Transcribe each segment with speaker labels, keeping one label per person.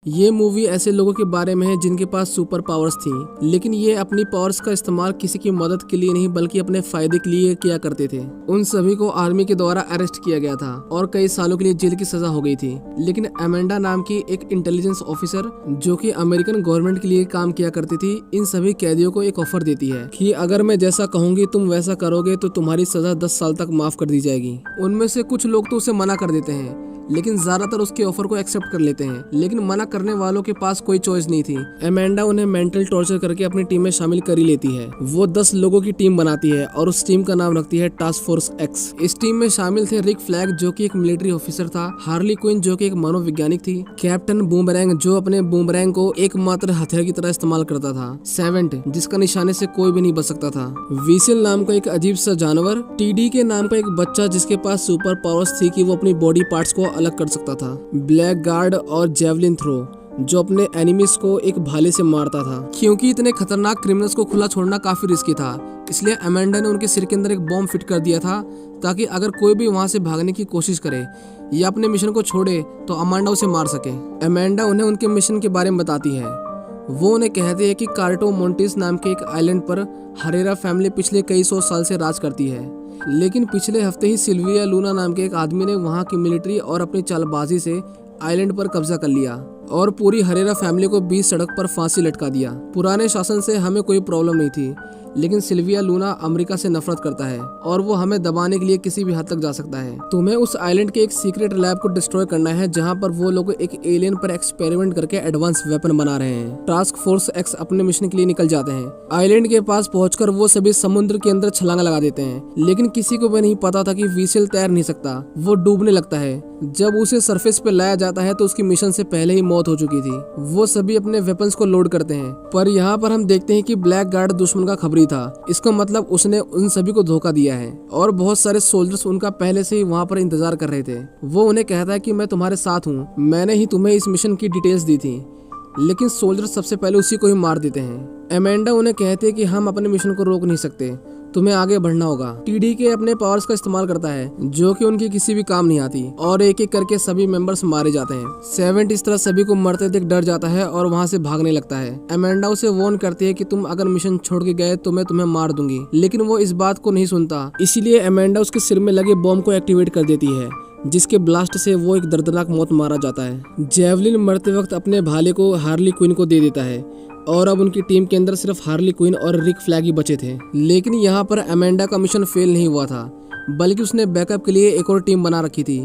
Speaker 1: ये मूवी ऐसे लोगों के बारे में है जिनके पास सुपर पावर्स थी, लेकिन ये अपनी पावर्स का इस्तेमाल किसी की मदद के लिए नहीं बल्कि अपने फायदे के लिए किया करते थे। उन सभी को आर्मी के द्वारा अरेस्ट किया गया था और कई सालों के लिए जेल की सजा हो गई थी। लेकिन अमेंडा नाम की एक इंटेलिजेंस ऑफिसर जो कि अमेरिकन गवर्नमेंट के लिए काम किया करती थी, इन सभी कैदियों को एक ऑफर देती है कि अगर मैं जैसा कहूंगी तुम वैसा करोगे तो तुम्हारी सजा 10 साल तक माफ कर दी जाएगी। उनमें से कुछ लोग तो उसे मना कर देते हैं, लेकिन ज्यादातर उसके ऑफर को एक्सेप्ट कर लेते हैं। लेकिन मना करने वालों के पास कोई चॉइस नहीं थी। अमेंडा उन्हें मेंटल टॉर्चर करके अपनी टीम में शामिल कर ही लेती है। वो 10 लोगों की टीम बनाती है और उस टीम का नाम रखती है टास्क फोर्स एक्स। इस टीम में शामिल थे रिक फ्लैग जो कि एक मिलिट्री ऑफिसर था, हार्ली क्विन जो कि एक मनोवैज्ञानिक थी, कैप्टन बूमरैंग जो अपने बूमरैंग को एकमात्र हथियार की तरह इस्तेमाल करता था, सेवेंट जिसका निशाने से कोई भी नहीं बच सकता था, विसिल नाम का एक अजीब सा जानवर, टीडी के नाम का एक बच्चा जिसके पास सुपर पावर्स थी कि वो अपनी बॉडी पार्ट्स को अलग कर सकता था, ब्लैक गार्ड और जेवलिन थ्रो जो अपने एनिमीज को एक भाले से मारता था। क्योंकि इतने खतरनाक क्रिमिनल्स को खुला छोड़ना काफी रिस्की था, इसलिए अमेंडा ने उनके सिर के अंदर एक बॉम्ब फिट कर दिया था ताकि अगर कोई भी वहां से भागने की कोशिश करे या अपने मिशन को छोड़े तो अमांडा उसे मार सके। अमेंडा उन्हें उनके मिशन के बारे में बताती है। वो उन्हें कहती है कि कार्टो मोंटिस नाम के एक आइलैंड पर हरेरा फैमिली पिछले कई 100 साल से राज करती है, लेकिन पिछले हफ्ते ही सिल्विया लूना नाम के एक आदमी ने वहां की मिलिट्री और अपनी चालबाजी से आइलैंड पर कब्जा कर लिया और पूरी हरेरा फैमिली को बीच सड़क पर फांसी लटका दिया। पुराने शासन से हमें कोई प्रॉब्लम नहीं थी, लेकिन सिल्विया लूना अमेरिका से नफरत करता है और वो हमें दबाने के लिए किसी भी हद तक जा सकता है। तुम्हें उस आइलैंड के एक सीक्रेट लैब को डिस्ट्रॉय करना है जहां पर वो लोग एक एलियन पर एक्सपेरिमेंट करके एडवांस वेपन बना रहे हैं। टास्क फोर्स एक्स अपने मिशन के लिए निकल जाते हैं। आइलैंड के पास पहुंचकर वो सभी समुद्र के अंदर छलांग लगा देते हैं, लेकिन किसी को भी नहीं पता था कि विसिल तैर नहीं सकता। वो डूबने लगता है। जब उसे सरफेस पे लाया जाता है तो उसकी मिशन से पहले ही मौत हो चुकी थी। वो सभी अपने वेपन्स को लोड करते हैं, पर यहाँ पर हम देखते हैं कि ब्लैक गार्ड दुश्मन का खबरी था। इसका मतलब उसने उन सभी को धोखा दिया है और बहुत सारे सोल्जर्स उनका पहले से ही वहाँ पर इंतजार कर रहे थे। वो उन्हें कहता है कि मैं तुम्हारे साथ हूँ, मैंने ही तुम्हें इस मिशन की डिटेल्स दी थी, लेकिन सोल्जर्स सबसे पहले उसी को ही मार देते हैं। अमेंडा उन्हें कहती है कि हम अपने मिशन को रोक नहीं सकते, तुम्हें आगे बढ़ना होगा। टीडी के अपने पावर्स का इस्तेमाल करता है जो कि उनकी किसी भी काम नहीं आती और एक एक करके सभी मेंबर्स मारे जाते हैं। सेवेंट इस तरह सभी को मरते देख डर जाता है और वहां से भागने लगता है। अमेंडा उसे वार्न करती है कि तुम अगर मिशन छोड़ के गए तो मैं तुम्हें मार दूंगी, लेकिन वो इस बात को नहीं सुनता। इसीलिए अमेंडा उसके सिर में लगे बॉम्ब को एक्टिवेट कर देती है, जिसके ब्लास्ट से वो एक दर्दनाक मौत मारा जाता है। जेवलिन मरते वक्त अपने भाले को हार्ली क्विन को दे देता है और अब उनकी टीम के अंदर सिर्फ हार्ली क्विन और रिक फ्लैग ही बचे थे। लेकिन यहाँ पर अमेंडा का मिशन फेल नहीं हुआ था, बल्कि उसने बैकअप के लिए एक और टीम बना रखी थी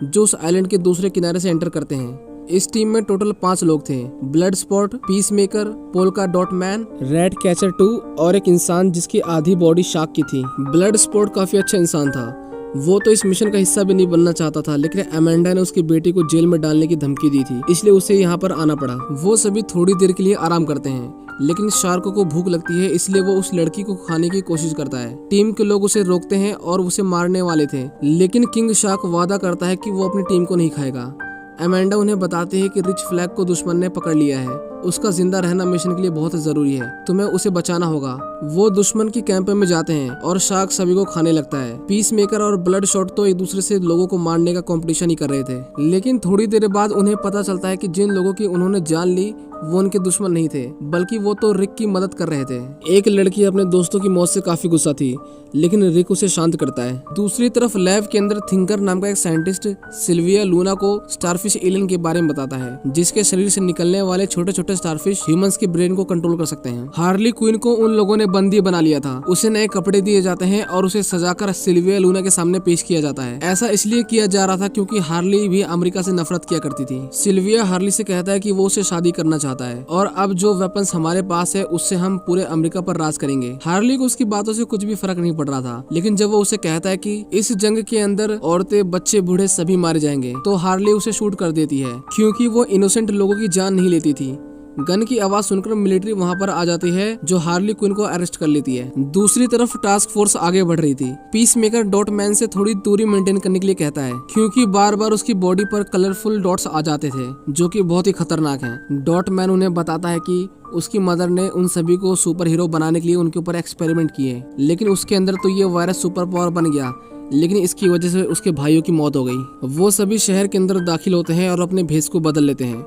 Speaker 1: जो उस आइलैंड के दूसरे किनारे से एंटर करते हैं। इस टीम में टोटल 5 लोग थे, blood spot, peace maker, polka dot man, red catcher 2 और एक इंसान जिसकी आधी बॉडी शार्क की थी। ब्लड स्पॉट काफी अच्छा इंसान था। वो तो इस मिशन का हिस्सा भी नहीं बनना चाहता था, लेकिन अमेंडा ने उसकी बेटी को जेल में डालने की धमकी दी थी, इसलिए उसे यहाँ पर आना पड़ा। वो सभी थोड़ी देर के लिए आराम करते हैं, लेकिन शार्क को भूख लगती है, इसलिए वो उस लड़की को खाने की कोशिश करता है। टीम के लोग उसे रोकते हैं और उसे मारने वाले थे, लेकिन किंग शार्क वादा करता है कि वो अपनी टीम को नहीं खाएगा। अमेंडा उन्हें बताती है कि रिच फ्लैग को दुश्मन ने पकड़ लिया है, उसका जिंदा रहना मिशन के लिए बहुत जरूरी है, तुम्हें उसे बचाना होगा। वो दुश्मन की कैंप में जाते हैं और शार्क सभी को खाने लगता है। पीस मेकर और ब्लड शॉट तो एक दूसरे से लोगों को मारने का कंपटीशन ही कर रहे थे, लेकिन थोड़ी देर बाद उन्हें पता चलता है कि जिन लोगों की उन्होंने जान ली वो उनके दुश्मन नहीं थे, बल्कि वो तो रिक की मदद कर रहे थे। एक लड़की अपने दोस्तों की मौत से काफी गुस्सा थी, लेकिन रिक उसे शांत करता है। दूसरी तरफ लैब के अंदर थिंकर नाम का एक साइंटिस्ट सिल्विया लूना को स्टारफिश एलियन के बारे में बताता है, जिसके शरीर से निकलने वाले छोटे छोटे स्टारफिश ह्यूमंस के ब्रेन को कंट्रोल कर सकते हैं। हार्ली क्विन को उन लोगों ने बंदी बना लिया था। उसे नए कपड़े दिए जाते हैं और उसे सजाकर सिल्विया लूना के सामने पेश किया जाता है। ऐसा इसलिए किया जा रहा था क्योंकि हार्ली भी अमेरिका से नफरत किया करती थी। सिल्विया हार्ली से कहता है कि वो उसे शादी करना चाहता है और अब जो वेपन्स हमारे पास है उससे हम पूरे अमेरिका पर राज करेंगे। हार्ली को उसकी बातों से कुछ भी फर्क नहीं पड़ रहा था, लेकिन जब वो उसे कहता है कि इस जंग के अंदर औरतें, बच्चे, बूढ़े सभी मारे जाएंगे, तो हार्ली उसे शूट कर देती है क्योंकि वो इनोसेंट लोगों की जान नहीं लेती थी। गन की आवाज सुनकर मिलिट्री वहां पर आ जाती है जो हार्ली क्विन को अरेस्ट कर लेती है। दूसरी तरफ टास्क फोर्स आगे बढ़ रही थी। पीस मेकर डॉट मैन से थोड़ी दूरी मेंटेन करने के लिए कहता है क्योंकि बार बार उसकी बॉडी पर कलरफुल डॉट्स आ जाते थे जो कि बहुत ही खतरनाक हैं। डॉट मैन उन्हें बताता है कि उसकी मदर ने उन सभी को सुपर हीरो बनाने के लिए उनके ऊपर एक्सपेरिमेंट किए, लेकिन उसके अंदर तो ये वायरस सुपर पावर बन गया, लेकिन इसकी वजह से उसके भाइयों की मौत हो गई। वो सभी शहर के अंदर दाखिल होते हैं और अपने भेष को बदल लेते हैं।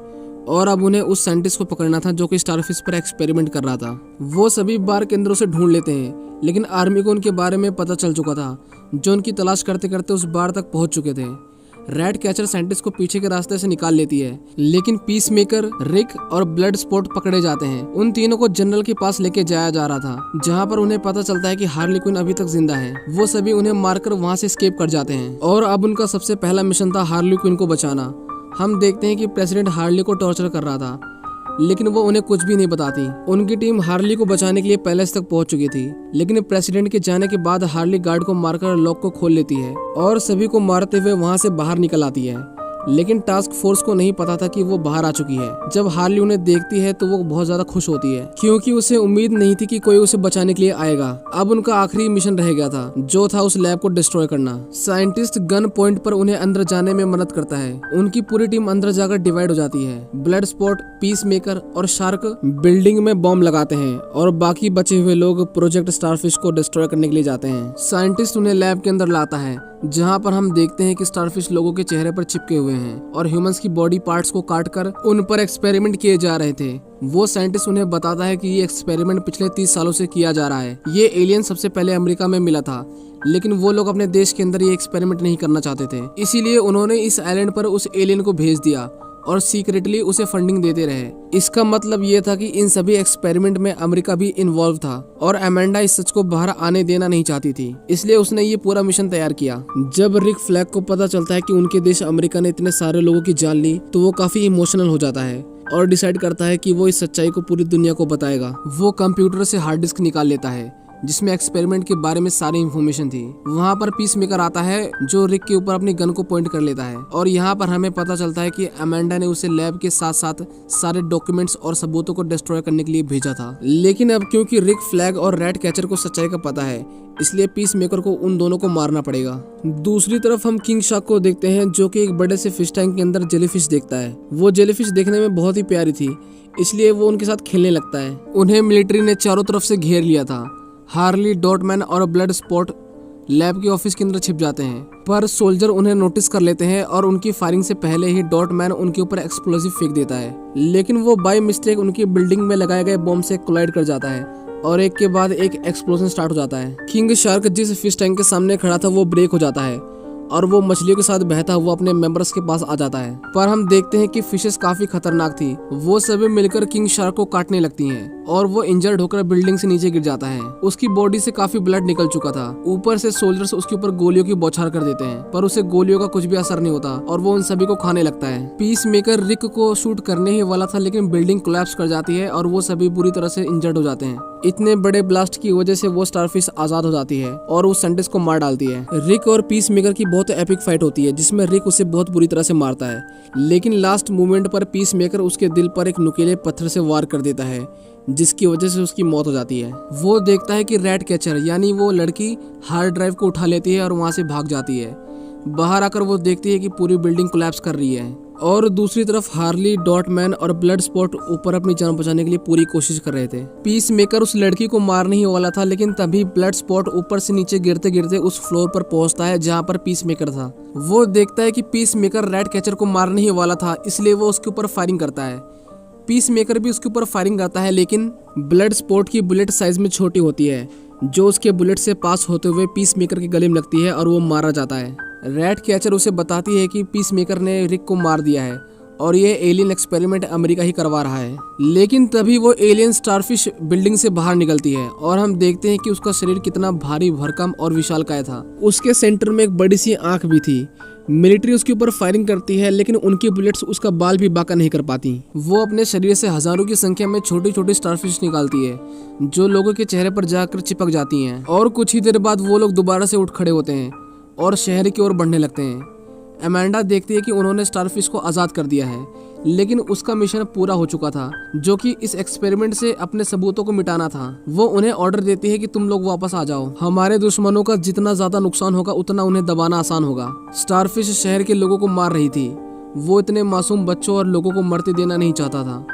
Speaker 1: और अब उन्हें उस साइंटिस्ट को पकड़ना था जो कि स्टारफिश पर एक्सपेरिमेंट कर रहा था। वो सभी बार केंद्रों से ढूंढ लेते हैं, लेकिन आर्मी को उनके बारे में पता चल चुका था, जो उनकी तलाश करते करते उस बार तक पहुंच चुके थे। रैट कैचर साइंटिस्ट को पीछे के रास्ते से निकाल लेती है, लेकिन पीस मेकर, रिक और ब्लड स्पॉट पकड़े जाते हैं। उन तीनों को जनरल के पास लेके जाया जा रहा था, जहां पर उन्हें पता चलता है कि हार्ली क्विन अभी तक जिंदा है। वो सभी उन्हें मारकर वहां से एस्केप कर जाते हैं और अब उनका सबसे पहला मिशन था हार्ली क्विन को बचाना। हम देखते हैं कि प्रेसिडेंट हार्ली को टॉर्चर कर रहा था, लेकिन वो उन्हें कुछ भी नहीं बताती। उनकी टीम हार्ली को बचाने के लिए पैलेस तक पहुंच चुकी थी, लेकिन प्रेसिडेंट के जाने के बाद हार्ली गार्ड को मारकर लॉक को खोल लेती है और सभी को मारते हुए वहां से बाहर निकल आती है। लेकिन टास्क फोर्स को नहीं पता था कि वो बाहर आ चुकी है। जब हार्ली उन्हें देखती है तो वो बहुत ज्यादा खुश होती है, क्योंकि उसे उम्मीद नहीं थी कि कोई उसे बचाने के लिए आएगा। अब उनका आखिरी मिशन रह गया था, जो था उस लैब को डिस्ट्रॉय करना। साइंटिस्ट गन पॉइंट पर उन्हें अंदर जाने में मदद करता है। उनकी पूरी टीम अंदर जाकर डिवाइड हो जाती है। ब्लड स्पॉट, पीस मेकर और शार्क बिल्डिंग में बॉम्ब लगाते हैं और बाकी बचे हुए लोग प्रोजेक्ट स्टारफिश को डिस्ट्रॉय करने के लिए जाते हैं। साइंटिस्ट उन्हें लैब के अंदर लाता है, जहां पर हम देखते हैं कि स्टारफिश लोगों के चेहरे पर चिपके हुए हैं और ह्यूमंस की बॉडी पार्ट्स को काटकर उन पर एक्सपेरिमेंट किए जा रहे थे। वो साइंटिस्ट उन्हें बताता है कि ये एक्सपेरिमेंट पिछले 30 सालों से किया जा रहा है। ये एलियन सबसे पहले अमेरिका में मिला था, लेकिन वो लोग अपने देश के अंदर ये एक्सपेरिमेंट नहीं करना चाहते थे, इसीलिए उन्होंने इस आइलैंड पर उस एलियन को भेज दिया और सीक्रेटली उसे फंडिंग देते रहे। इसका मतलब ये था कि इन सभी एक्सपेरिमेंट में अमेरिका भी इन्वॉल्व था और अमेंडा इस सच को बाहर आने देना नहीं चाहती थी, इसलिए उसने ये पूरा मिशन तैयार किया। जब रिक फ्लैग को पता चलता है कि उनके देश अमेरिका ने इतने सारे लोगों की जान ली, तो वो काफी इमोशनल हो जाता है और डिसाइड करता है कि वो इस सच्चाई को पूरी दुनिया को बताएगा। वो कंप्यूटर से हार्ड डिस्क निकाल लेता है, जिसमें एक्सपेरिमेंट के बारे में सारी इंफॉर्मेशन थी। वहाँ पर पीस मेकर आता है, जो रिक के ऊपर अपनी गन को पॉइंट कर लेता है और यहाँ पर हमें पता चलता है कि अमेंडा ने उसे लैब के साथ साथ सारे डॉक्यूमेंट्स और सबूतों को डिस्ट्रॉय करने के लिए भेजा था। लेकिन अब क्योंकि रिक फ्लैग और रैट कैचर को सच्चाई का पता है, इसलिए पीस मेकर को उन दोनों को मारना पड़ेगा। दूसरी तरफ हम किंग शार्क को देखते हैं, जो कि एक बड़े से फिश टैंक के अंदर जेलीफिश देखता है। वो जेलीफिश देखने में बहुत ही प्यारी थी, इसलिए वो उनके साथ खेलने लगता है। उन्हें मिलिट्री ने चारों तरफ से घेर लिया था। हार्ली, डॉटमैन और ब्लड स्पॉट लैब के ऑफिस के अंदर छिप जाते हैं, पर सोल्जर उन्हें नोटिस कर लेते हैं और उनकी फायरिंग से पहले ही डॉटमैन उनके ऊपर एक्सप्लोजिव फेंक देता है। लेकिन वो बाय मिस्टेक उनकी बिल्डिंग में लगाए गए बॉम्ब से कोलाइड कर जाता है और एक के बाद एक एक्सप्लोजन स्टार्ट हो जाता है। किंग शार्क जिस फिश टैंक के सामने खड़ा था वो ब्रेक हो जाता है और वो मछलियों के साथ बहता हुआ अपने मेंबर्स के पास आ जाता है। पर हम देखते हैं कि फिशेस काफी खतरनाक थी। वो सभी मिलकर किंग शार्क को काटने लगती हैं और वो इंजर्ड होकर बिल्डिंग से नीचे गिर जाता है। उसकी बॉडी से काफी ब्लड निकल चुका था। ऊपर से सोल्जर्स उसके ऊपर गोलियों की बौछार कर देते हैं, पर उसे गोलियों का कुछ भी असर नहीं होता और वो उन सभी को खाने लगता है। पीस मेकर रिक को शूट करने ही वाला था, लेकिन बिल्डिंग कोलैप्स कर जाती है और वो सभी बुरी तरह से इंजर्ड हो जाते हैं। इतने बड़े ब्लास्ट की वजह से वो स्टारफिश आजाद हो जाती है और उस साइंटिस्ट को मार डालती है। रिक और पीस मेकर की बहुत एपिक फाइट होती है, जिसमें रिक उसे बहुत बुरी तरह से मारता है, लेकिन लास्ट मोमेंट पर पीस मेकर उसके दिल पर एक नुकीले पत्थर से वार कर देता है, जिसकी वजह से उसकी मौत हो जाती है। वो देखता है कि रैट कैचर यानी वो लड़की हार्ड ड्राइव को उठा लेती है और वहां से भाग जाती है। बाहर आकर वो देखती है कि पूरी बिल्डिंग कोलैप्स कर रही है और दूसरी तरफ हार्ली, डॉटमैन और ब्लड स्पॉट ऊपर अपनी जान बचाने के लिए पूरी कोशिश कर रहे थे। पीस मेकर उस लड़की को मारने ही वाला था, लेकिन तभी ब्लड स्पॉट ऊपर से नीचे गिरते गिरते उस फ्लोर पर पहुंचता है जहां पर पीस मेकर था। वो देखता है कि पीस मेकर रैट कैचर को मारने ही वाला था, इसलिए वो उसके ऊपर फायरिंग करता है। पीस मेकर भी उसके ऊपर फायरिंग करता है, लेकिन ब्लड स्पॉट की बुलेट साइज में छोटी होती है, जो उसके बुलेट से पास होते हुए पीस मेकर के गले में लगती है और वो मारा जाता है। रैट कैचर उसे बताती है कि पीस मेकर ने रिक को मार दिया है और ये एलियन एक्सपेरिमेंट अमेरिका ही करवा रहा है। लेकिन तभी वो एलियन स्टारफिश बिल्डिंग से बाहर निकलती है और हम देखते हैं कि उसका शरीर कितना भारी भरकम और विशालकाय था। उसके सेंटर में एक बड़ी सी आंख भी थी। मिलिट्री उसके ऊपर फायरिंग करती है, लेकिन उनकी बुलेट्स उसका बाल भी बांका नहीं कर पाती। वो अपने शरीर से हजारों की संख्या में छोटी छोटी स्टारफिश निकालती है, जो लोगों के चेहरे पर जाकर चिपक जाती हैं और कुछ ही देर बाद वो लोग दोबारा से उठ खड़े होते हैं और शहर की ओर बढ़ने लगते हैं। अमेंडा देखती है कि उन्होंने स्टारफिश को आजाद कर दिया है, लेकिन उसका मिशन पूरा हो चुका था, जो कि इस एक्सपेरिमेंट से अपने सबूतों को मिटाना था। वो उन्हें ऑर्डर देती है कि तुम लोग वापस आ जाओ। हमारे दुश्मनों का जितना ज्यादा नुकसान होगा उतना उन्हें दबाना आसान होगा। स्टारफिश शहर के लोगों को मार रही थी। वो इतने मासूम बच्चों और लोगों को मरते देना नहीं चाहता था,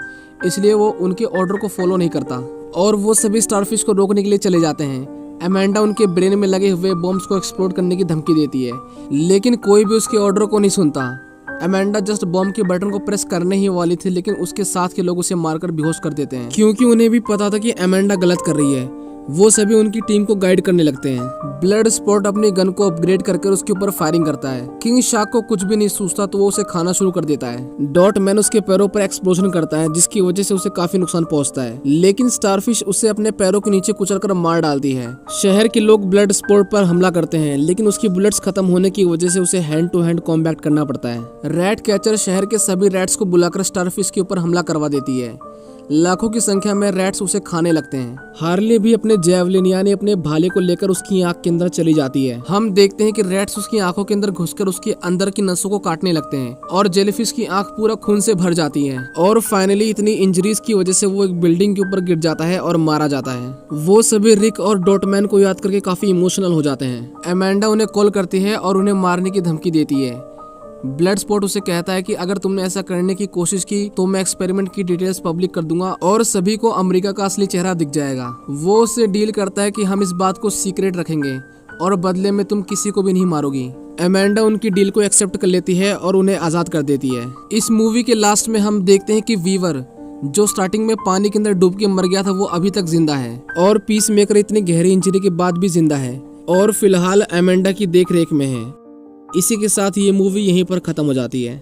Speaker 1: इसलिए वो उनके ऑर्डर को फॉलो नहीं करता और वो सभी स्टारफिश को रोकने के लिए चले जाते हैं। अमेंडा उनके ब्रेन में लगे हुए बॉम्ब्स को एक्सप्लोड करने की धमकी देती है, लेकिन कोई भी उसके ऑर्डर को नहीं सुनता अमेंडा जस्ट बॉम्ब के बटन को प्रेस करने ही वाली थी, लेकिन उसके साथ के लोग उसे मारकर बेहोश कर देते हैं, क्योंकि उन्हें भी पता था कि अमेंडा गलत कर रही है। वो सभी उनकी टीम को गाइड करने लगते हैं। ब्लड स्पॉट अपनी गन को अपग्रेड करके उसके ऊपर फायरिंग करता है। किंग शार्क को कुछ भी नहीं सूझता तो वो उसे खाना शुरू कर देता है। डॉट मैन उसके पैरों पर एक्सप्लोजन करता है, जिसकी वजह से उसे काफी नुकसान पहुंचता है, लेकिन स्टारफिश उसे अपने पैरों के नीचे कुचलकर मार डालती है। शहर के लोग ब्लड स्पॉट पर हमला करते हैं, लेकिन उसकी बुलेट्स खत्म होने की वजह से उसे हैंड टू हैंड कॉम्बैट करना पड़ता है। रैट कैचर शहर के सभी रैट्स को बुलाकर स्टारफिश के ऊपर हमला करवा देती है। लाखों की संख्या में रैट्स उसे खाने लगते हैं। हार्ले भी अपने जैवलिन यानी अपने भाले को लेकर उसकी आंख के अंदर चली जाती है। हम देखते हैं कि रैट्स उसकी आंखों के अंदर घुसकर उसके अंदर की नसों को काटने लगते हैं और जेलीफिश की आंख पूरा खून से भर जाती है और फाइनली इतनी इंजरीज की वजह से वो एक बिल्डिंग के ऊपर गिर जाता है और मारा जाता है। वो सभी रिक और डॉटमैन को याद करके काफी इमोशनल हो जाते हैं। अमेंडा उन्हें कॉल करती है और उन्हें मारने की धमकी देती है। ब्लड स्पॉट उसे कहता है कि अगर तुमने ऐसा करने की कोशिश की तो मैं एक्सपेरिमेंट की डिटेल्स पब्लिक कर दूंगा और सभी को अमेरिका का असली चेहरा दिख जाएगा। वो उससे डील करता है कि हम इस बात को सीक्रेट रखेंगे और बदले में तुम किसी को भी नहीं मारोगी। अमेंडा उनकी डील को एक्सेप्ट कर लेती है और उन्हें आजाद कर देती है। इस मूवी के लास्ट में हम देखते हैं कि वीवर, जो स्टार्टिंग में पानी के अंदर डूब के मर गया था, वो अभी तक जिंदा है और पीस मेकर इतनी गहरी इंजरी के बाद भी जिंदा है और फिलहाल अमेंडा की देख रेख में है। इसी के साथ ये मूवी यहीं पर खत्म हो जाती है।